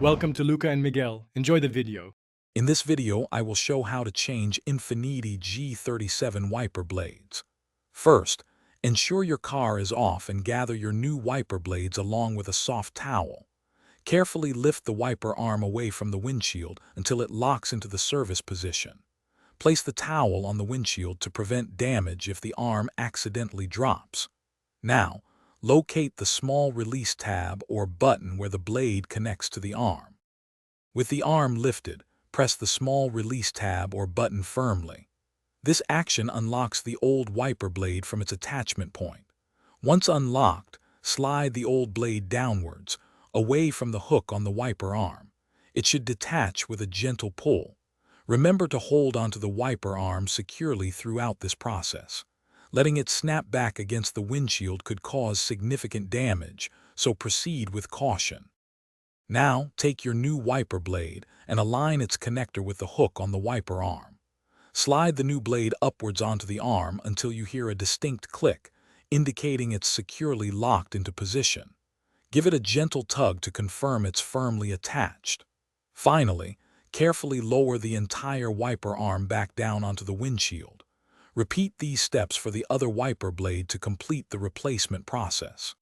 Welcome to Luca and Miguel. Enjoy the video. In this video, I will show how to change Infiniti G37 wiper blades. First, ensure your car is off and gather your new wiper blades along with a soft towel. Carefully lift the wiper arm away from the windshield until it locks into the service position. Place the towel on the windshield to prevent damage if the arm accidentally drops. Now, locate the small release tab or button where the blade connects to the arm. With the arm lifted, press the small release tab or button firmly. This action unlocks the old wiper blade from its attachment point. Once unlocked, slide the old blade downwards, away from the hook on the wiper arm. It should detach with a gentle pull. Remember to hold onto the wiper arm securely throughout this process. Letting it snap back against the windshield could cause significant damage, so proceed with caution. Now, take your new wiper blade and align its connector with the hook on the wiper arm. Slide the new blade upwards onto the arm until you hear a distinct click, indicating it's securely locked into position. Give it a gentle tug to confirm it's firmly attached. Finally, carefully lower the entire wiper arm back down onto the windshield. Repeat these steps for the other wiper blade to complete the replacement process.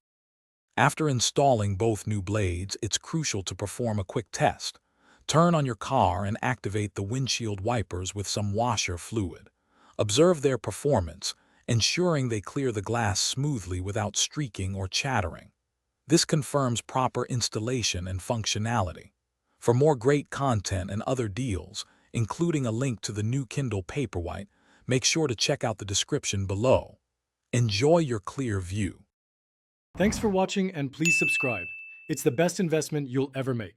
After installing both new blades, it's crucial to perform a quick test. Turn on your car and activate the windshield wipers with some washer fluid. Observe their performance, ensuring they clear the glass smoothly without streaking or chattering. This confirms proper installation and functionality. For more great content and other deals, including a link to the new Kindle Paperwhite, make sure to check out the description below. Enjoy your clear view. Thanks for watching and please subscribe. It's the best investment you'll ever make.